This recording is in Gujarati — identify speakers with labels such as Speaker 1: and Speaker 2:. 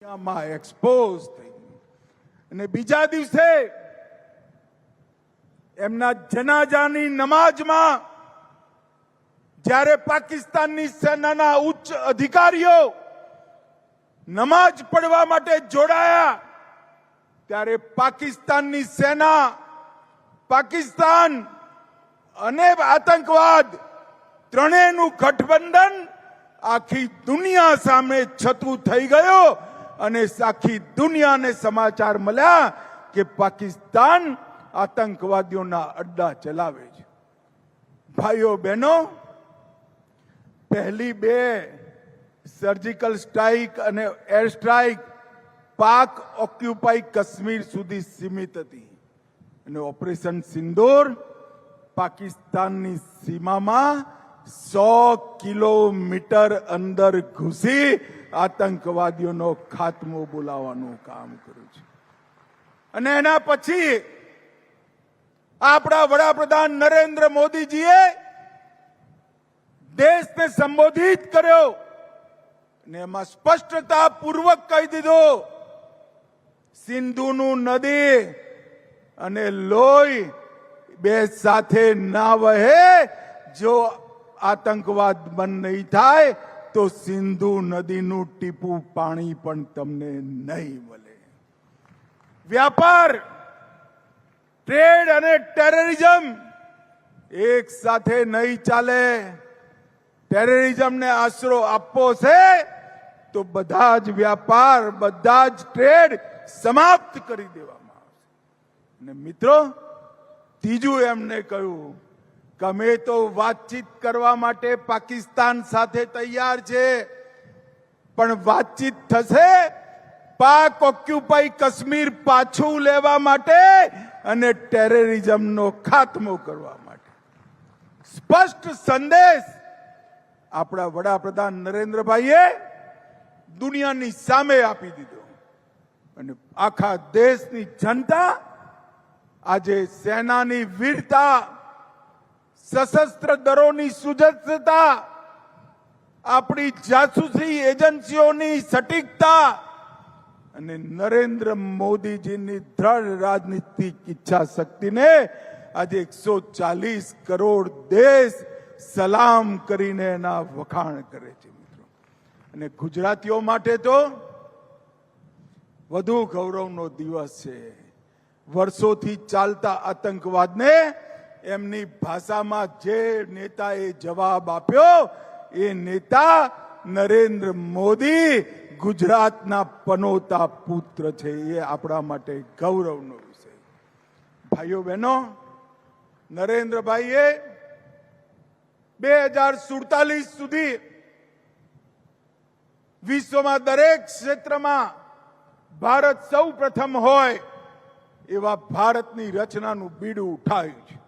Speaker 1: एक्सपोज થઈ અને બીજા દિવસે એમના જનાજાની નમાજમાં જ્યારે પાકિસ્તાનની સેનાના ઉચ્ચ અધિકારીઓ નમાજ પઢવા માટે જોડાયા ત્યારે પાકિસ્તાનની સેના પાકિસ્તાન અને આતંકવાદ ત્રણેયનું ગઠબંધન આખી દુનિયા સામે છતું થઈ ગયો અને આખી દુનિયાને સમાચાર મળ્યા કે પાકિસ્તાન આતંકવાદીઓના અડ્ડા ચલાવે છે। ભાઈઓ બહેનો, પહેલી બે સર્જિકલ સ્ટ્રાઇક અને એર સ્ટ્રાઇક પાક ઓક્યુપાઈ કાશ્મીર સુધી સીમિત હતી અને ઓપરેશન સિંદૂર પાકિસ્તાનની સીમામાં 100 કિલોમીટર અંદર ઘૂસી આતંકવાદીઓનો ખાત્મો બોલાવવાનું કામ કર્યું છે। અને એના પછી આપણા વડાપ્રધાન નરેન્દ્ર મોદીજીએ દેશને સંબોધિત કર્યો અને એમાં સ્પષ્ટતા પૂર્વક કહી દીધું, સિંધુનું નદી અને લોહી બે સાથે ના વહે। જો આતંકવાદ બંધ નહીં થાય તો સિંધુ નદીનું ટીપું પાણી પણ તમને નહીં મળે। વ્યાપાર, ટ્રેડ અને ટેરરિઝમ એક સાથે નહીં ચાલે। ટેરરિઝમને આશરો આપવો છે તો બધા જ વ્યાપાર, બધા જ ટ્રેડ સમાપ્ત કરી દેવામાં આવશે। અને મિત્રો, ત્રીજું એમને કહ્યું કે અમે તો વાતચીત કરવા માટે પાકિસ્તાન સાથે તૈયાર છે, પણ વાતચીત થશે પાક ઓક્યુપાઈ કાશ્મીર પાછું લેવા માટે અને ટેરરિઝમનો ખાત્મો કરવા માટે। સ્પષ્ટ સંદેશ આપણા વડાપ્રધાન નરેન્દ્રભાઈએ દુનિયાની સામે આપી દીધો અને આખા દેશની જનતા આજે સેનાની વીરતા, સશસ્ત્ર દળોની સુસજ્જતા, આપણી જાસૂસી એજન્સીઓની સટીકતા અને નરેન્દ્ર મોદીજીની દ્રઢ રાજનીતિક ઈચ્છા શક્તિને આજે 140 કરોડ દેશ સલામ કરીને એના વખાણ કરે છે। મિત્રો, અને ગુજરાતીઓ માટે તો વધુ ગૌરવનો દિવસ છે। વર્ષોથી ચાલતા આતંકવાદને એમની ભાષામાં જે નેતાએ જવાબ આપ્યો એ નેતા નરેન્દ્ર મોદી ગુજરાતના પનોતા પુત્ર છે। એ આપણા માટે ગૌરવનો વિષય। ભાઈઓ બહેનો, નરેન્દ્રભાઈએ 2047 સુધી વિશ્વમાં દરેક ક્ષેત્રમાં ભારત સૌ પ્રથમ હોય એવા ભારતની રચનાનું બીડું ઉઠાવ્યું છે।